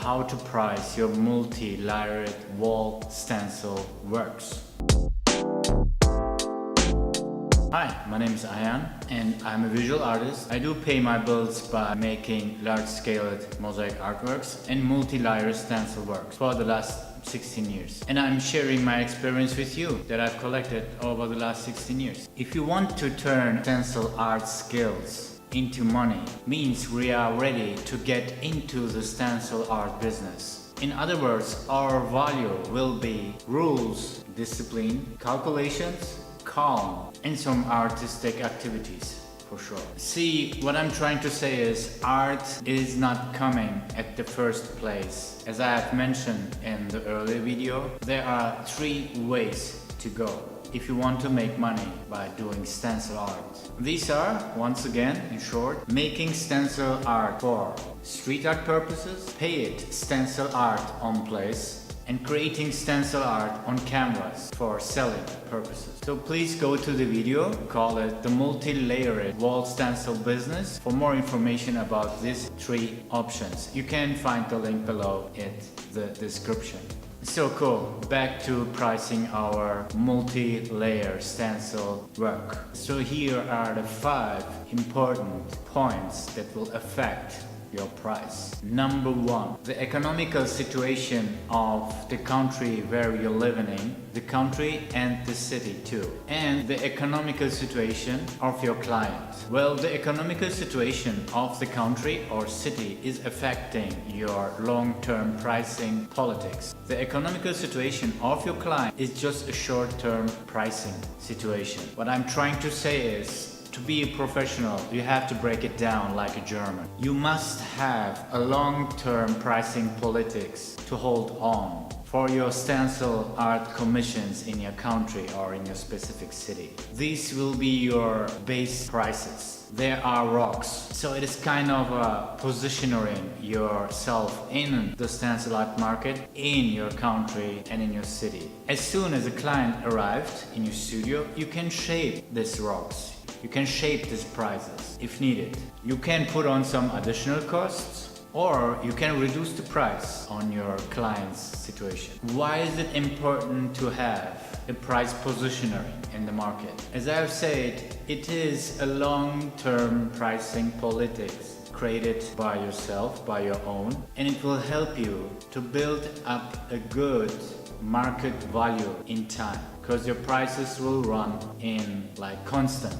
how to price your multi-layered wall stencil works. Hi, my name is Ayan and I'm a visual artist. I do pay my bills by making large-scale mosaic artworks and multi-layer stencil works for the last 16 years. And I'm sharing my experience with you that I've collected over the last 16 years. If you want to turn stencil art skills into money, means we are ready to get into the stencil art business. In other words, our value will be rules, discipline, calculations, calm, and some artistic activities for sure. See, what I'm trying to say is art is not coming at the first place. As I have mentioned in the earlier video, there are 3 ways to go if you want to make money by doing stencil art. These are, once again, in short, making stencil art for street art purposes, pay it stencil art on place, and creating stencil art on canvas for selling purposes. So please go to the video, call it the multi-layered wall stencil business for more information about these 3 options. You can find the link below in the description. So cool, back to pricing our multi-layer stencil work. So here are the 5 important points that will affect your price. Number 1, the economical situation of the country where you're living in, the country and the city too, and the economical situation of your client. Well, the economical situation of the country or city is affecting your long-term pricing politics. The economical situation of your client is just a short-term pricing situation. What I'm trying to say is, to be a professional, you have to break it down like a German. You must have a long-term pricing politics to hold on for your stencil art commissions in your country or in your specific city. These will be your base prices. There are rocks. So it is kind of positioning yourself in the stencil art market in your country and in your city. As soon as a client arrived in your studio, you can shape these rocks. You can shape these prices if needed. You can put on some additional costs or you can reduce the price on your client's situation. Why is it important to have a price positioning in the market? As I've said, it is a long-term pricing politics created by yourself, by your own, and it will help you to build up a good market value in time because your prices will run in like constant,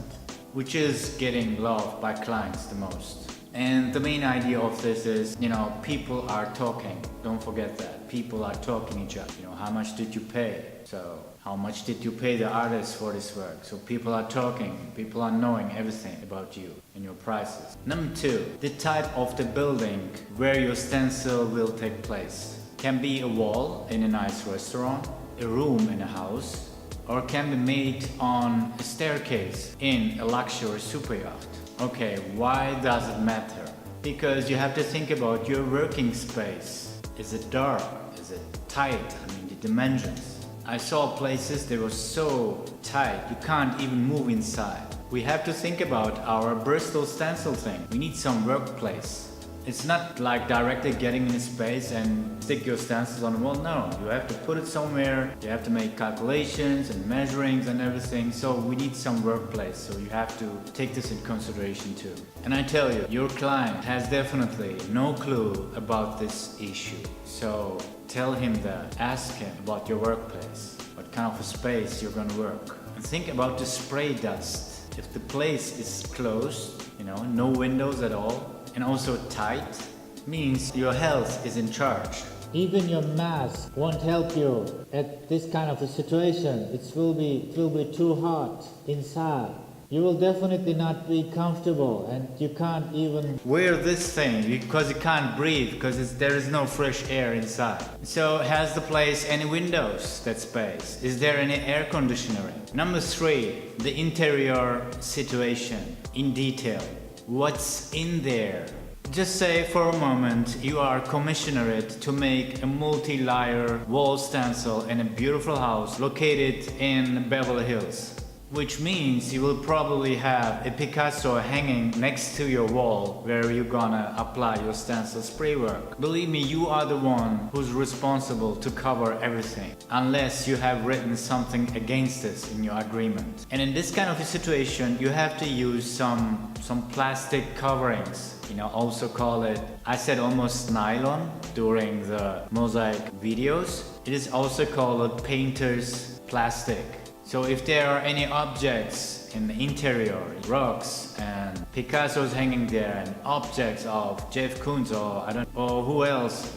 which is getting loved by clients the most. And the main idea of this is, people are talking. Don't forget that. People are talking each other. How much did you pay? So, how much did you pay the artist for this work? So people are talking. People are knowing everything about you and your prices. Number 2, the type of the building where your stencil will take place. Can be a wall in a nice restaurant, a room in a house, or can be made on a staircase in a luxury super yacht. Okay, why does it matter? Because you have to think about your working space. Is it dark? Is it tight? The dimensions. I saw places that were so tight you can't even move inside. We have to think about our Bristol stencil thing. We need some workplace. It's not like directly getting in a space and stick your stencils on the wall. No, you have to put it somewhere. You have to make calculations and measurings and everything. So we need some workplace. So you have to take this in consideration too. And I tell you, your client has definitely no clue about this issue. So tell him that. Ask him about your workplace. What kind of a space you're gonna work. And think about the spray dust. If the place is closed, no windows at all, and also tight, means your health is in charge. Even your mask won't help you at this kind of a situation. It will be too hot inside. You will definitely not be comfortable and you can't even wear this thing because you can't breathe because there is no fresh air inside. So has the place any windows, that space? Is there any air conditioning? Number 3, the interior situation in detail. What's in there? Just say for a moment you are commissioned to make a multi-layer wall stencil in a beautiful house located in Beverly Hills. which means you will probably have a Picasso hanging next to your wall where you're gonna apply your stencil spray work. Believe me, you are the one who's responsible to cover everything, unless you have written something against this in your agreement. And in this kind of a situation, you have to use some plastic coverings, also call it, I said almost nylon during the Mosaic videos. It is also called painter's plastic. So if there are any objects in the interior, rocks and Picasso's hanging there and objects of Jeff Koons or who else,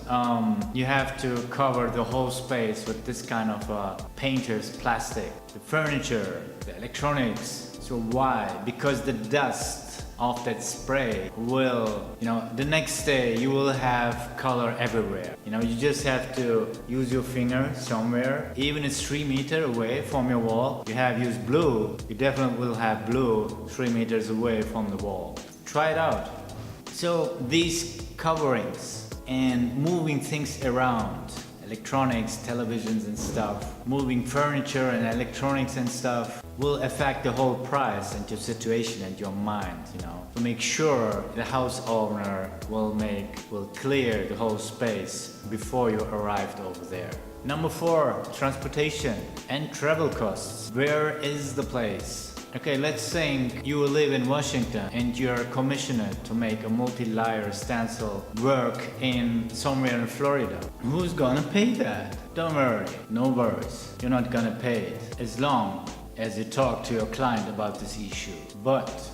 you have to cover the whole space with this kind of painter's plastic. The furniture, the electronics. So why? Because the dust of that spray will, the next day you will have color everywhere. You just have to use your finger somewhere. Even it's 3 meters away from your wall, you have used blue, you definitely will have blue 3 meters away from the wall. Try it out. So these coverings and moving things around, electronics, televisions and stuff, moving furniture and electronics and stuff will affect the whole price and your situation and your mind, to make sure the house owner will clear the whole space before you arrived over there. Number 4, transportation and travel costs. Where is the place? Okay, let's think you live in Washington and you're commissioned to make a multi-layer stencil work in somewhere in Florida. Who's gonna pay that? Don't worry, no worries. You're not gonna pay it as long as you talk to your client about this issue. But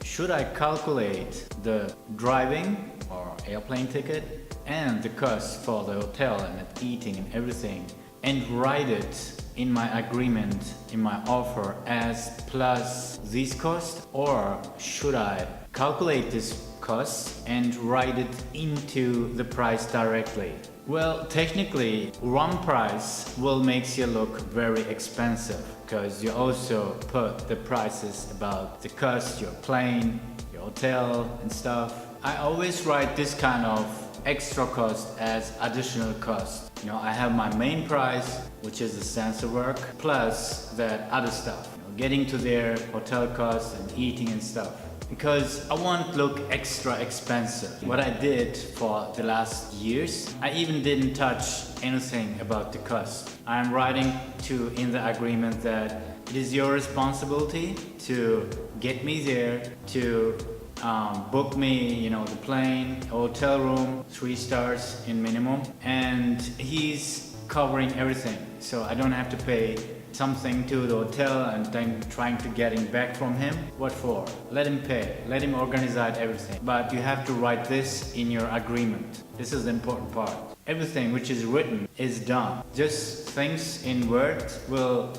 should I calculate the driving or airplane ticket and the cost for the hotel and the eating and everything and write it in my agreement, in my offer as plus these costs, or should I calculate this cost and write it into the price directly? Well, technically, one price will make you look very expensive because you also put the prices about the cost, your plane, your hotel and stuff. I always write this kind of extra cost as additional cost. I have my main price, which is the stencil work, plus that other stuff. Getting to their hotel costs and eating and stuff. Because I want to look extra expensive. What I did for the last years, I even didn't touch anything about the cost. I'm writing in the agreement that it is your responsibility to get me there, to book me, the plane, hotel room, 3 stars in minimum, and he's covering everything. So I don't have to pay something to the hotel and then trying to getting back from him. What for? Let him pay, let him organize everything. But you have to write this in your agreement. This is the important part. Everything which is written is done. Just things in words will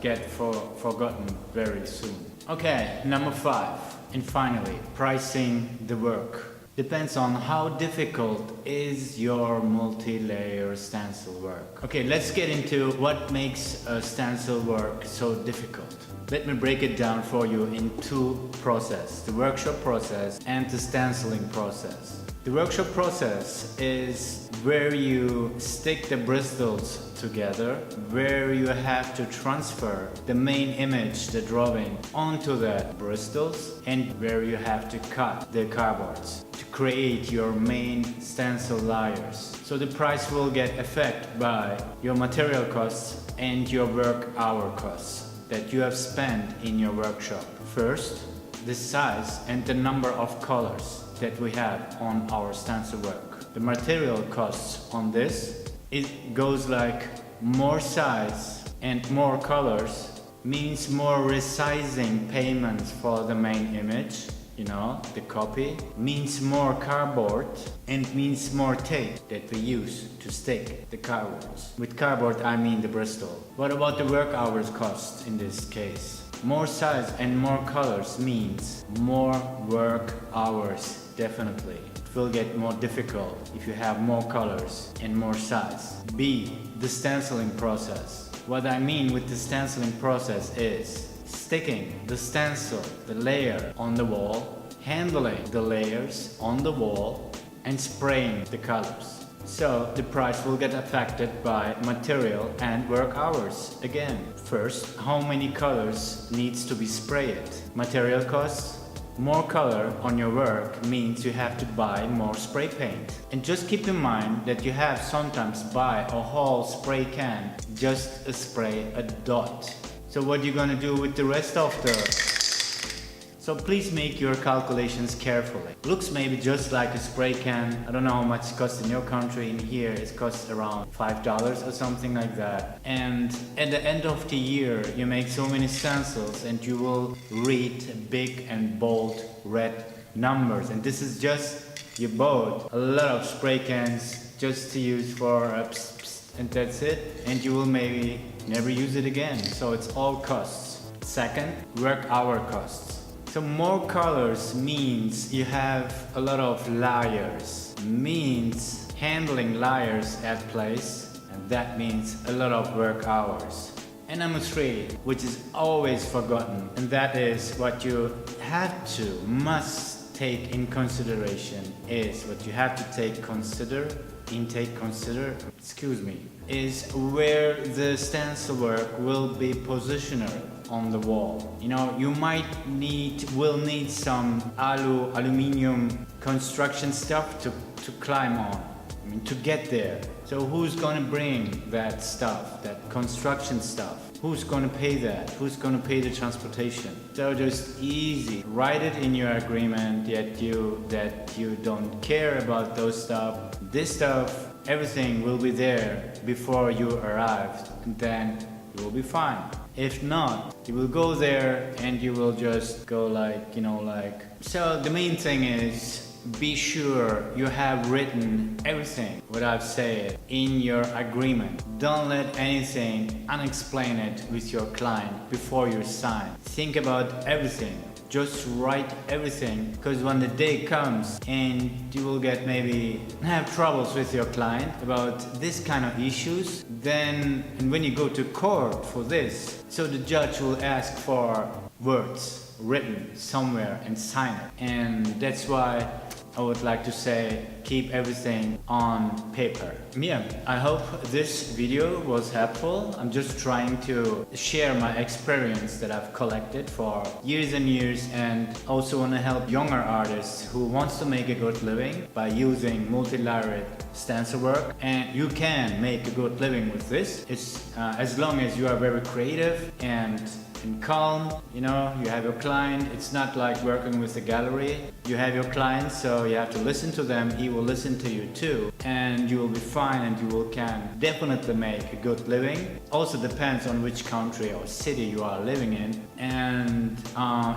get forgotten very soon. Okay, number 5. And finally, pricing the work. Depends on how difficult is your multi-layer stencil work. Okay, let's get into what makes a stencil work so difficult. Let me break it down for you in 2 processes, the workshop process and the stenciling process. The workshop process is where you stick the bristles together, where you have to transfer the main image, the drawing, onto the bristles, and where you have to cut the cardboards to create your main stencil layers. So the price will get affected by your material costs and your work hour costs that you have spent in your workshop. First, the size and the number of colors that we have on our stencil work. The material costs on this, it goes like more size and more colors means more resizing payments for the main image, the copy, means more cardboard and means more tape that we use to stick the cardboards. With cardboard I mean the Bristol. What about the work hours cost in this case? More size and more colors means more work hours. Definitely. It will get more difficult if you have more colors and more size. B. The stenciling process. What I mean with the stenciling process is sticking the stencil, the layer on the wall, handling the layers on the wall, and spraying the colors. So the price will get affected by material and work hours. Again, first, how many colors needs to be sprayed? Material costs. More color on your work means you have to buy more spray paint. And just keep in mind that you have sometimes buy a whole spray can just to spray a dot. So what you gonna do with the rest of the... So please make your calculations carefully. Looks maybe just like a spray can. I don't know how much it costs in your country. In here it costs around $5 or something like that. And at the end of the year you make so many stencils and you will read big and bold red numbers. And this is just, you bought a lot of spray cans just to use for and that's it. And you will maybe never use it again. So it's all costs. Second, work hour costs. So more colors means you have a lot of layers, means handling layers at place, and that means a lot of work hours. And number three, which is always forgotten, and that is what you must take in consideration, is what you have to consider, is where the stencil work will be positioned on the wall. You know, you will need some aluminium construction stuff to climb on. I mean, to get there. So who's gonna bring that stuff, that construction stuff? Who's gonna pay that? Who's gonna pay the transportation? So just easy. Write it in your agreement that you don't care about those stuff. This stuff, everything will be there before you arrive, and then you will be fine. If not, you will go there and you will just go So the main thing is, be sure you have written everything what I've said in your agreement. Don't let anything unexplained with your client before you sign. Think about everything. Just write everything, because when the day comes and you will have troubles with your client about this kind of issues, and when you go to court for this, so the judge will ask for words written somewhere and sign it. And that's why I would like to say, keep everything on paper. Yeah, I hope this video was helpful. I'm just trying to share my experience that I've collected for years and years, and also want to help younger artists who wants to make a good living by using multi-layered stencil work. And you can make a good living with this. It's as long as you are very creative and calm, you have your client. It's not like working with a gallery. You have your client, so you have to listen to them. He will listen to you too, and you will be fine, and you can definitely make a good living. Also depends on which country or city you are living in. And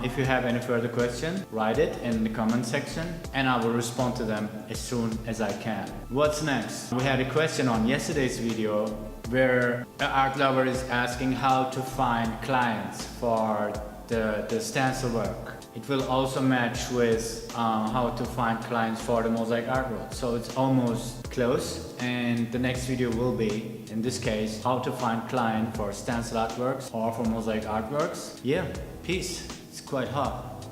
if you have any further question, write it in the comment section and I will respond to them as soon as I can. What's next? We had a question on yesterday's video where an art lover is asking how to find clients for the stencil work. It will also match with how to find clients for the mosaic artwork. So it's almost close, and the next video will be, in this case, how to find client for stencil artworks or for mosaic artworks. Yeah, peace. It's quite hot.